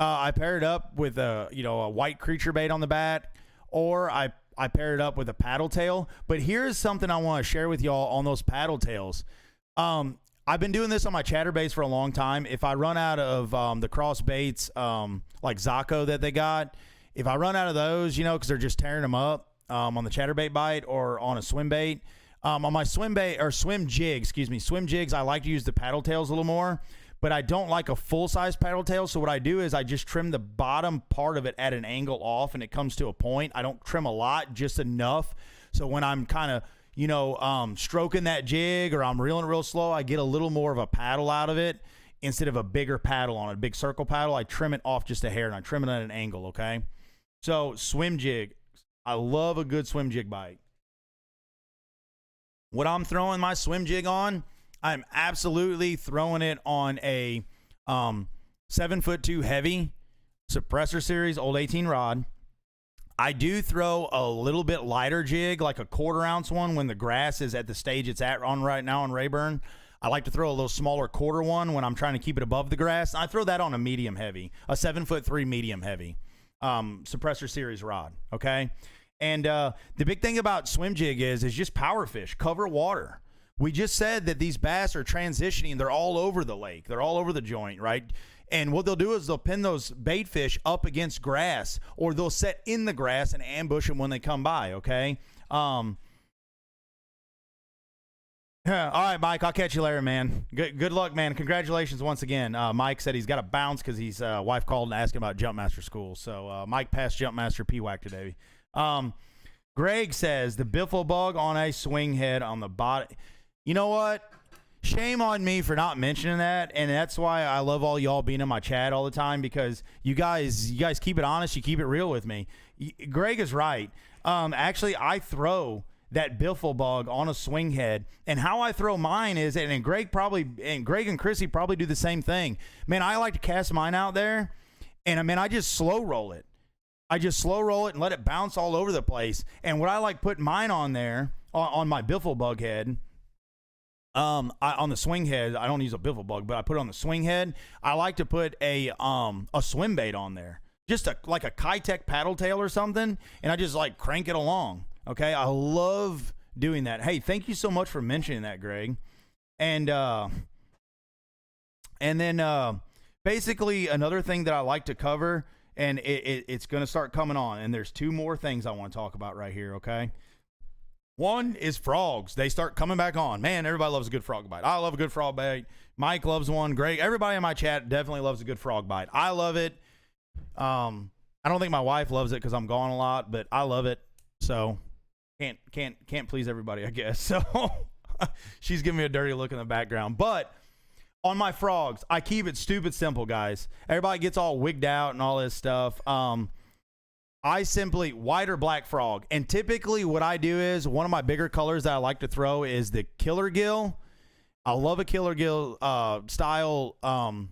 I pair it up with a white creature bait on the back, or I pair it up with a paddle tail. But here's something I want to share with y'all on those paddle tails. I've been doing this on my chatterbaits for a long time. If I run out of the cross baits, like Zaco that they got, if I run out of those, because they're just tearing them up on the chatterbait bite or on a swim bait, on my swim jigs, I like to use the paddle tails a little more. But I don't like a full-size paddle tail, so what I do is I just trim the bottom part of it at an angle off, and it comes to a point. I don't trim a lot, just enough. So when I'm kind of, stroking that jig, or I'm reeling it real slow, I get a little more of a paddle out of it instead of a bigger paddle on it, a big circle paddle. I trim it off just a hair, and I trim it at an angle, okay? So swim jig. I love a good swim jig bite. What I'm throwing my swim jig on, I'm absolutely throwing it on a 7'2" heavy suppressor series old 18 rod. I do throw a little bit lighter jig, like a 1/4 ounce one, when the grass is at the stage it's at on right now on Rayburn. I like to throw a little smaller 1/4 one when I'm trying to keep it above the grass. I throw that on a medium heavy, a 7'3" medium heavy suppressor series rod. Okay, and the big thing about swim jig is just power fish, cover water. We just said that these bass are transitioning. They're all over the lake. They're all over the joint, right? And what they'll do is they'll pin those bait fish up against grass, or they'll set in the grass and ambush them when they come by, okay? All right, Mike, I'll catch you later, man. Good luck, man. Congratulations once again. Mike said he's got to bounce because his wife called and asked him about Jumpmaster School. So Mike passed Jumpmaster PWAC today. Greg says the biffle bug on a swing head on the bottom. You know what? Shame on me for not mentioning that, and that's why I love all y'all being in my chat all the time, because you guys keep it honest, you keep it real with me. Greg is right. Actually, I throw that biffle bug on a swing head, and how I throw mine is, and Greg and Chrissy probably do the same thing. Man, I like to cast mine out there, and I just slow roll it. I just slow roll it and let it bounce all over the place. And what I like putting mine on there on my biffle bug head. On the swing head, I don't use a biffle bug, but I put it on the swing head. I like to put a swim bait on there, just like a Kitech paddle tail or something, and I just like crank it along. Okay, I love doing that. Hey, thank you so much for mentioning that, Greg. And then basically another thing that I like to cover, and it's going to start coming on, and there's two more things I want to talk about right here. Okay. One is frogs. They start coming back on. Man, everybody loves a good frog bite. I love a good frog bite. Mike loves one. Greg, everybody in my chat definitely loves a good frog bite. I love it. I don't think my wife loves it because I'm gone a lot, but I love it. So can't please everybody, I guess. So she's giving me a dirty look in the background. But on my frogs, I keep it stupid simple, guys. Everybody gets all wigged out and all this stuff. I simply white or black frog, and typically what I do is one of my bigger colors that I like to throw is the killer gill. I love a killer gill style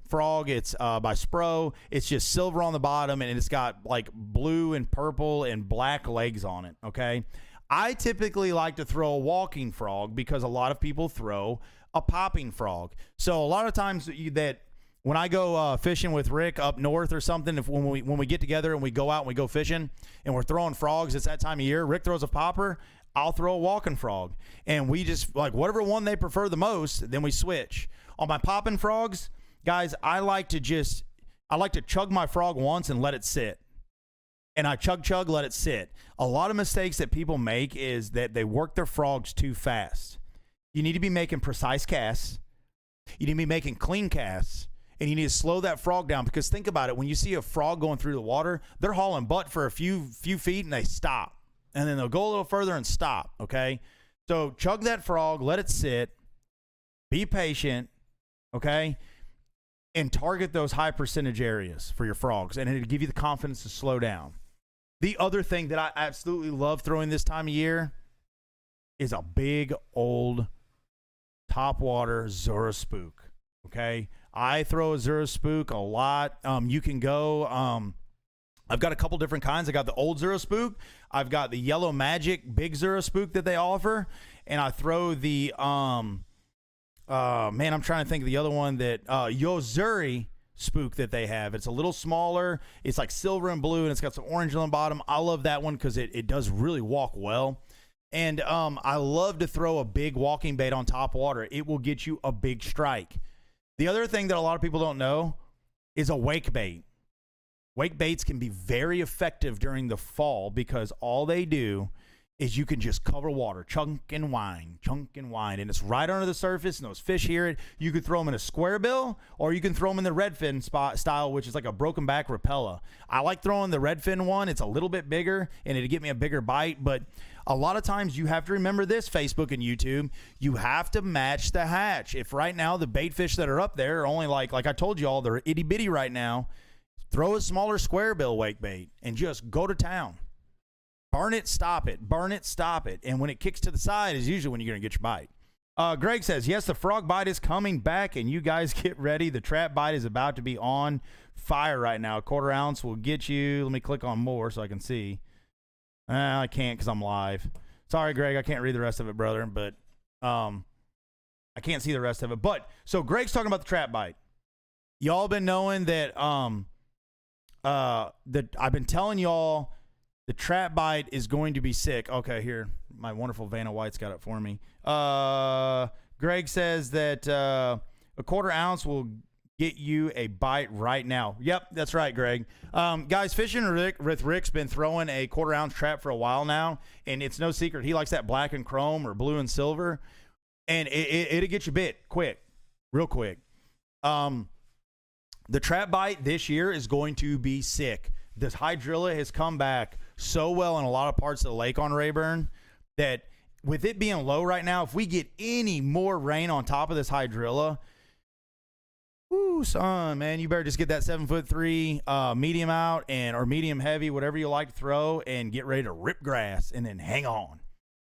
frog. It's by Spro. It's just silver on the bottom, and it's got like blue and purple and black legs on it. Okay, I typically like to throw a walking frog because a lot of people throw a popping frog. So a lot of times when I go fishing with Rick up north or something, when we get together and we go out and we go fishing and we're throwing frogs, it's that time of year. Rick throws a popper, I'll throw a walking frog, and we just like whatever one they prefer the most, then we switch. On my popping frogs, guys, I like to chug my frog once and let it sit. And I chug, let it sit. A lot of mistakes that people make is that they work their frogs too fast. You need to be making precise casts. You need to be making clean casts. And you need to slow that frog down, because think about it. When you see a frog going through the water, they're hauling butt for a few feet and they stop. And then they'll go a little further and stop, okay? So chug that frog, let it sit, be patient, okay? And target those high percentage areas for your frogs, and it'll give you the confidence to slow down. The other thing that I absolutely love throwing this time of year is a big old topwater Zura spook, okay? I throw a Zura spook a lot. You can go, I've got a couple different kinds. I got the old Zura spook. I've got the Yellow Magic big Zura spook that they offer. And I throw the, man, I'm trying to think of the other one, that Yozuri spook that they have. It's a little smaller. It's like silver and blue, and it's got some orange on the bottom. I love that one because it does really walk well. And I love to throw a big walking bait on top water. It will get you a big strike. The other thing that a lot of people don't know is a wake bait. Wake baits can be very effective during the fall because all they do is you can just cover water, chunk and wind, and it's right under the surface, and those fish hear it. You could throw them in a square bill, or you can throw them in the redfin style, which is like a broken back rapella. I like throwing the redfin one. It's a little bit bigger, and it'll get me a bigger bite, but a lot of times you have to remember this, Facebook and YouTube, you have to match the hatch. If right now the bait fish that are up there are only like I told you all, they're itty bitty right now, throw a smaller square bill wake bait and just go to town. Burn it, stop it. Burn it, stop it. And when it kicks to the side is usually when you're going to get your bite. Greg says, yes, the frog bite is coming back, and you guys get ready. The trap bite is about to be on fire right now. A quarter ounce will get you. Let me click on more so I can see. I can't because I'm live. Sorry, Greg. I can't read the rest of it, brother, but I can't see the rest of it. But so Greg's talking about the trap bite. Y'all been knowing that that I've been telling y'all the trap bite is going to be sick. Okay, here. My wonderful Vanna White's got it for me. Greg says that a quarter ounce will get you a bite right now. Yep, that's right, Greg. Guys, Fishing with Rick's been throwing a 1/4 ounce trap for a while now, and it's no secret. He likes that black and chrome or blue and silver, and it'll get you bit quick, real quick. The trap bite this year is going to be sick. This hydrilla has come back so well in a lot of parts of the lake on Rayburn that with it being low right now, if we get any more rain on top of this hydrilla, whoo, son, man, you better just get that 7'3" medium out or medium heavy, whatever you like to throw, and get ready to rip grass and then hang on.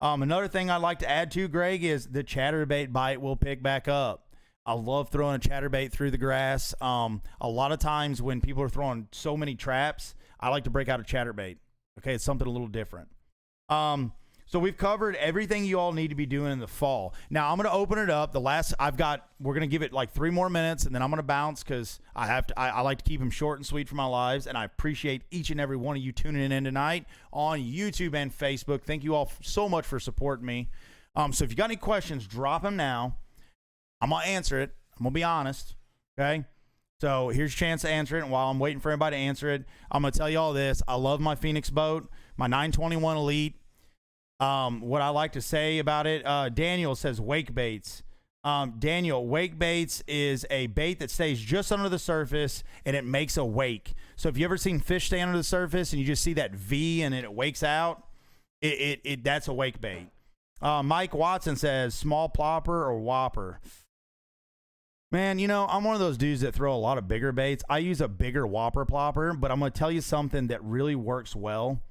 Another thing I'd like to add to, Greg, is the chatterbait bite will pick back up. I love throwing a chatterbait through the grass. A lot of times when people are throwing so many traps, I like to break out a chatterbait. Okay, it's something a little different. So we've covered everything you all need to be doing in the fall. Now I'm going to open it up. We're going to give it like 3 more minutes, and then I'm going to bounce because I like to keep them short and sweet for my lives, and I appreciate each and every one of you tuning in tonight on YouTube and Facebook. Thank you all so much for supporting me. So if you got any questions, drop them now. I'm going to answer it. I'm going to be honest, okay? So here's your chance to answer it, and while I'm waiting for everybody to answer it, I'm going to tell you all this. I love my Phoenix boat, my 921 Elite. What I like to say about it, Daniel says wake baits. Daniel, wake baits is a bait that stays just under the surface, and it makes a wake. So if you ever seen fish stay under the surface, and you just see that V, and then it wakes out, that's a wake bait. Mike Watson says small plopper or whopper. Man, you know, I'm one of those dudes that throw a lot of bigger baits. I use a bigger whopper plopper, but I'm going to tell you something that really works well,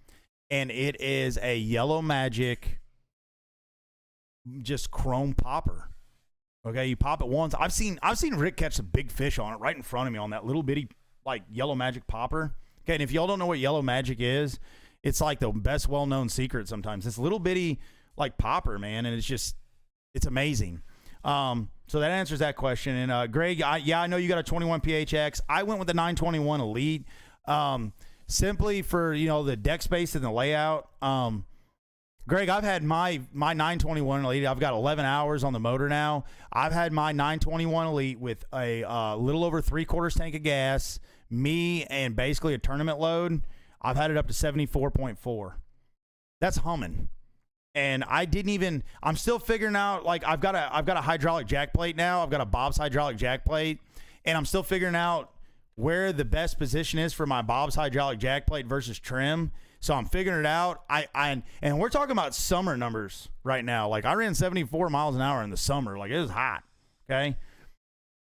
and it is a Yellow Magic just chrome popper. Okay, you pop it once. I've seen Rick catch some big fish on it right in front of me on that little bitty like Yellow Magic popper. Okay, and if y'all don't know what Yellow Magic is, it's like the best well-known secret sometimes. This little bitty like popper, man, and it's amazing. So that answers that question. And Greg, I know you got a 21 PHX. I went with the 921 Elite, simply for the deck space and the layout. Greg, I've had my 921 Elite. I've got 11 hours on the motor now. I've had my 921 Elite with a little over 3/4 tank of gas, me, and basically a tournament load. I've had it up to 74.4. That's humming. And I'm still figuring out, like, I've got a hydraulic jack plate now. I've got a Bob's hydraulic jack plate, and I'm still figuring out where the best position is for my Bob's hydraulic jack plate versus trim. So I'm figuring it out. And we're talking about summer numbers right now. Like, I ran 74 miles an hour in the summer. Like, it was hot. Okay.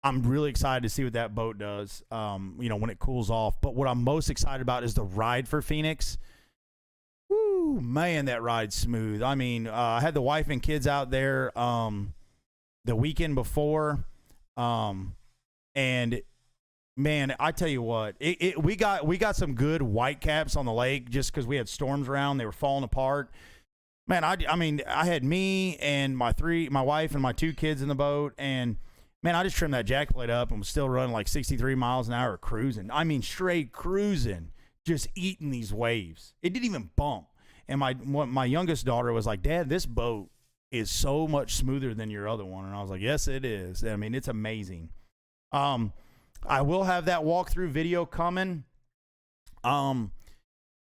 I'm really excited to see what that boat does, when it cools off. But what I'm most excited about is the ride for Phoenix. Woo, man, that ride's smooth. I mean, I had the wife and kids out there the weekend before, and man, I tell you what, we got some good white caps on the lake just because we had storms around. They were falling apart. Man, I had me and my wife and my 2 kids in the boat, and man, I just trimmed that jack plate up and was still running like 63 miles an hour cruising. I mean, straight cruising. Just eating these waves. It didn't even bump. And my youngest daughter was like, Dad, this boat is so much smoother than your other one. And I was like, yes, it is. I mean, it's amazing. I will have that walkthrough video coming.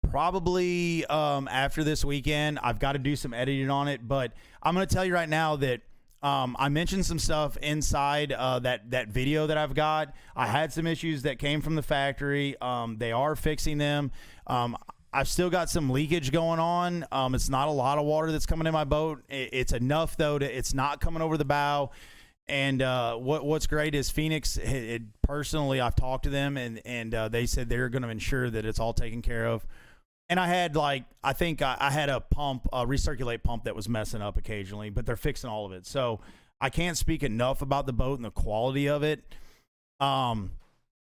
Probably after this weekend. I've got to do some editing on it. But I'm going to tell you right now that I mentioned some stuff inside that video that I've got. I had some issues that came from the factory. They are fixing them. I've still got some leakage going on. It's not a lot of water that's coming in my boat. It's enough, though, that it's not coming over the bow. And what's great is Phoenix, personally, I've talked to them, and they said they're going to ensure that it's all taken care of. And I had I had a pump, a recirculate pump that was messing up occasionally, but they're fixing all of it. So I can't speak enough about the boat and the quality of it.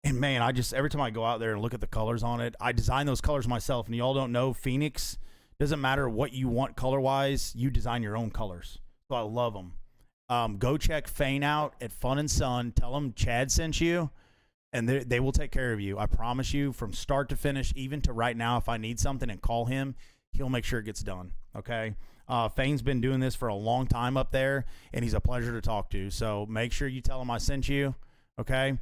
And man, every time I go out there and look at the colors on it, I design those colors myself. And y'all don't know, Phoenix, doesn't matter what you want color-wise, you design your own colors. So I love them. Go check Fane out at Fun and Sun. Tell them Chad sent you. And they will take care of you. I promise you, from start to finish, even to right now, if I need something and call him, he'll make sure it gets done, okay? Fane's been doing this for a long time up there, and he's a pleasure to talk to. So make sure you tell him I sent you, okay?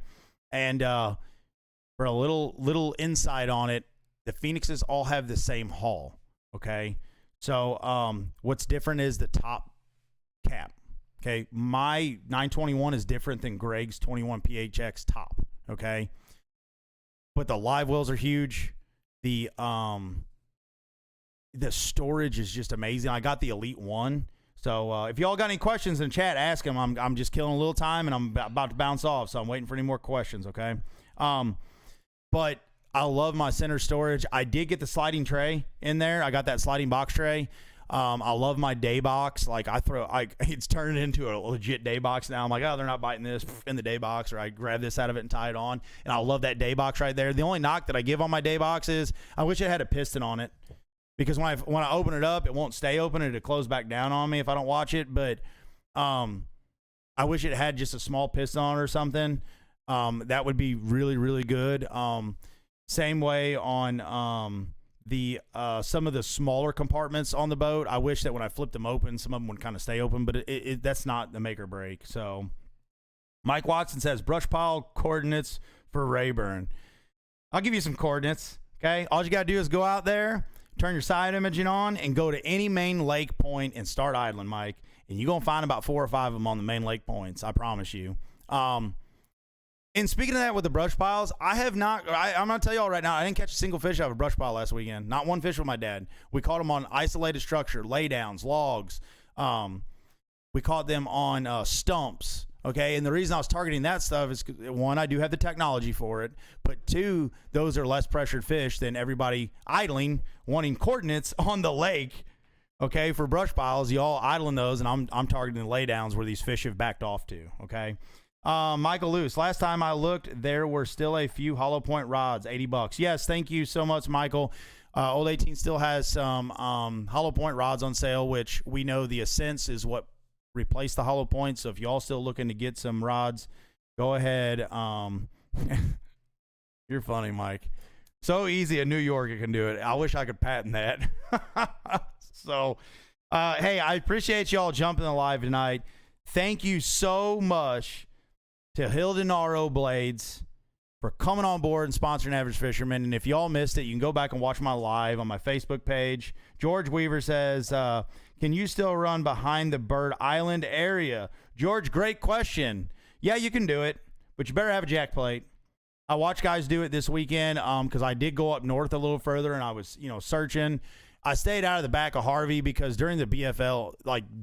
And for a little insight on it, the Phoenixes all have the same hull. Okay, so what's different is the top cap. Okay, my 921 is different than Greg's 21 PHX top. Okay, but the live wells are huge. The storage is just amazing. I got the Elite One. So if y'all got any questions in the chat, ask them. I'm just killing a little time, and I'm about to bounce off, so I'm waiting for any more questions, okay? But I love my center storage. I did get the sliding tray in there. I got that sliding box tray. I love my day box. Like, it's turned into a legit day box now. I'm like, oh, they're not biting this in the day box, or I grab this out of it and tie it on. And I love that day box right there. The only knock that I give on my day box is I wish it had a piston on it. Because when I open it up, it won't stay open. It'll close back down on me if I don't watch it. But I wish it had just a small piston on it or something. That would be really, really good. Same way on some of the smaller compartments on the boat. I wish that when I flipped them open, some of them would kind of stay open. But that's not the make or break. So Mike Watson says, brush pile coordinates for Rayburn. I'll give you some coordinates. Okay, all you got to do is go out there, turn your side imaging on, and go to any main lake point and start idling, Mike. And you're going to find about 4 or 5 of them on the main lake points. I promise you. And speaking of that with the brush piles, I'm going to tell y'all right now, I didn't catch a single fish out of a brush pile last weekend. Not one fish with my dad. We caught them on isolated structure, laydowns, logs. We caught them on stumps. Okay, and the reason I was targeting that stuff is, one, I do have the technology for it, but two, those are less pressured fish than everybody idling, wanting coordinates on the lake. Okay, for brush piles, y'all idling those, and I'm targeting the laydowns where these fish have backed off to. Okay, Michael Luce, last time I looked, there were still a few hollow point rods, $80. Yes, thank you so much, Michael. Old 18 still has some hollow point rods on sale, which we know the Ascents is what replace the hollow points. So if y'all still looking to get some rods, go ahead. You're funny, Mike. So easy in New York you can do it. I wish I could patent that. So hey, I appreciate y'all jumping the live tonight. Thank you so much to Hildenaro Blades for coming on board and sponsoring Average Fisherman. And if y'all missed it, you can go back and watch my live on my Facebook page. George Weaver says, can you still run behind the Bird Island area? George, great question. Yeah, you can do it, but you better have a jack plate. I watched guys do it this weekend because I did go up north a little further, and I was, searching. I stayed out of the back of Harvey because during the BFL,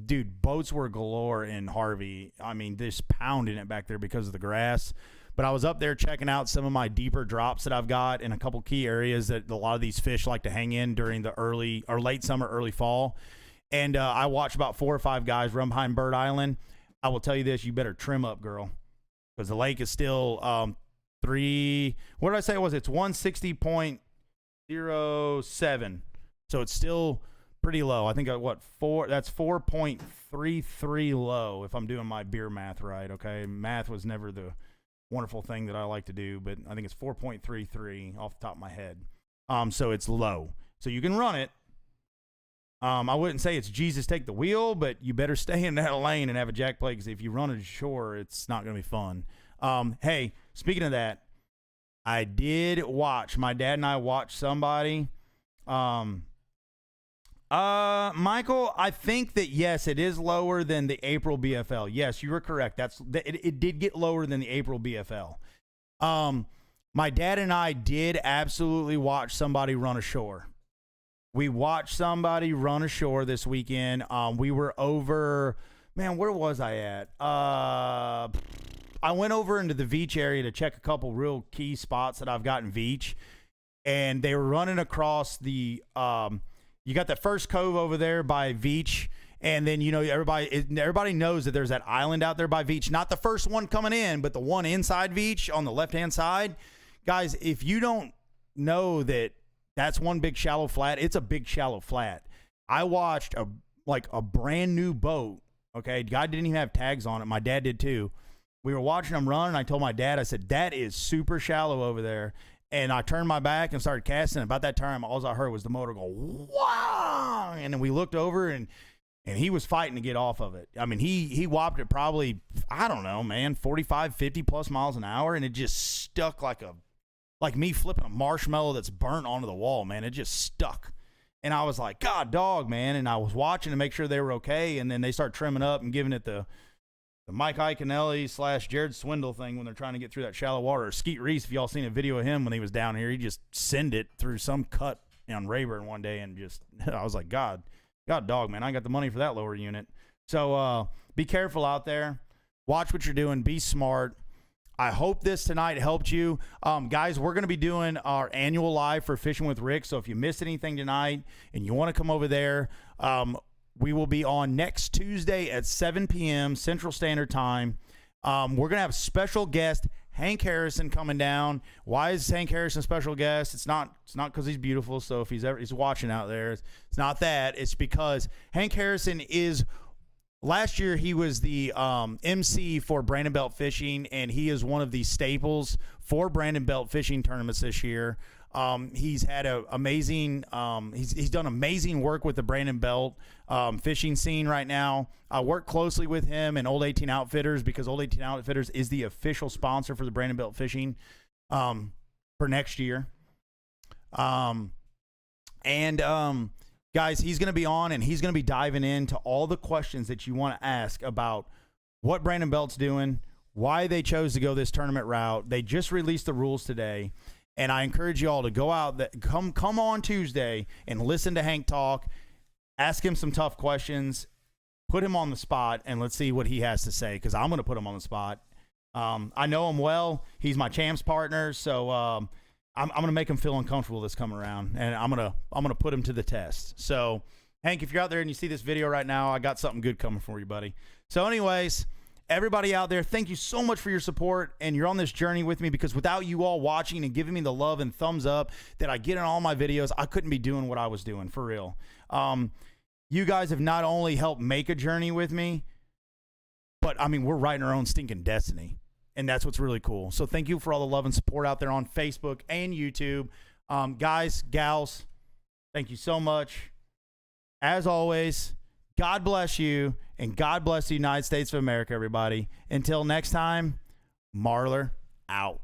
dude, boats were galore in Harvey. I mean, just pounding it back there because of the grass. But I was up there checking out some of my deeper drops that I've got in a couple key areas that a lot of these fish like to hang in during the early or late summer, early fall. And I watched about 4 or 5 guys run behind Bird Island. I will tell you this, you better trim up, girl, because the lake is still what did I say it was? It's 160.07. So it's still pretty low. I think that's 4.33 low if I'm doing my beer math right, okay? Math was never the wonderful thing that I like to do, but I think it's 4.33 off the top of my head. So it's low. So you can run it. I wouldn't say it's Jesus take the wheel, but you better stay in that lane and have a jack plate, because if you run it ashore, it's not going to be fun. Hey, speaking of that, I did watch. My dad and I watched somebody. Michael, I think that, yes, it is lower than the April BFL. Yes, you were correct. It did get lower than the April BFL. My dad and I did absolutely watch somebody run ashore. We watched somebody run ashore this weekend. We were over, man, where was I at? I went over into the Veach area to check a couple real key spots that I've got in Veach, and they were running across the, you got that first cove over there by Veach, and then, everybody knows that there's that island out there by Veach. Not the first one coming in, but the one inside Veach on the left-hand side. Guys, if you don't know that that's one big shallow flat, it's a big shallow flat. I watched a brand new boat, okay? Guy didn't even have tags on it. My dad did too. We were watching them run, and I told my dad, I said, that is super shallow over there. And I turned my back and started casting. About that time, all I heard was the motor go, wow! And then we looked over, and and he was fighting to get off of it. I mean, he whopped it probably, I don't know, man, 45, 50 plus miles an hour, and it just stuck like me flipping a marshmallow that's burnt onto the wall, man. It just stuck. And I was like, God dog, man. And I was watching to make sure they were okay, and then they start trimming up and giving it the Mike Iaconelli / Jared Swindle thing when they're trying to get through that shallow water. Or Skeet Reese, if y'all seen a video of him when he was down here, he just send it through some cut on Rayburn one day, and just, I was like, God dog, man, I got the money for that lower unit. So be careful out there. Watch what you're doing. Be smart. I hope this tonight helped you. Guys, we're going to be doing our annual live for Fishing with Rick. So if you missed anything tonight and you want to come over there, we will be on next Tuesday at 7 p.m. Central Standard Time. We're going to have special guest Hank Harrison coming down. Why is Hank Harrison a special guest? It's not because he's beautiful. So if he's watching out there, it's not that. It's because Hank Harrison is, last year he was the MC for Brandon Belt Fishing, and he is one of the staples for Brandon Belt Fishing tournaments this year. He's had an amazing, he's done amazing work with the Brandon Belt fishing scene right now. I work closely with him and Old 18 Outfitters, because Old 18 Outfitters is the official sponsor for the Brandon Belt Fishing for next year. Guys, he's going to be on, and he's going to be diving into all the questions that you want to ask about what Brandon Belt's doing, why they chose to go this tournament route. They just released the rules today. And I encourage you all to go out, come on Tuesday and listen to Hank talk, ask him some tough questions, put him on the spot, and let's see what he has to say, because I'm going to put him on the spot. I know him well. He's my champs partner, so I'm going to make him feel uncomfortable this come around, and I'm going to put him to the test. So, Hank, if you're out there and you see this video right now, I got something good coming for you, buddy. So, anyways, everybody out there, thank you so much for your support, and you're on this journey with me, because without you all watching and giving me the love and thumbs up that I get in all my videos, I couldn't be doing what I was doing, for real. You guys have not only helped make a journey with me, but, I mean, we're writing our own stinking destiny, and that's what's really cool. So thank you for all the love and support out there on Facebook and YouTube. Guys, gals, thank you so much. As always, God bless you, and God bless the United States of America, everybody. Until next time, Marler out.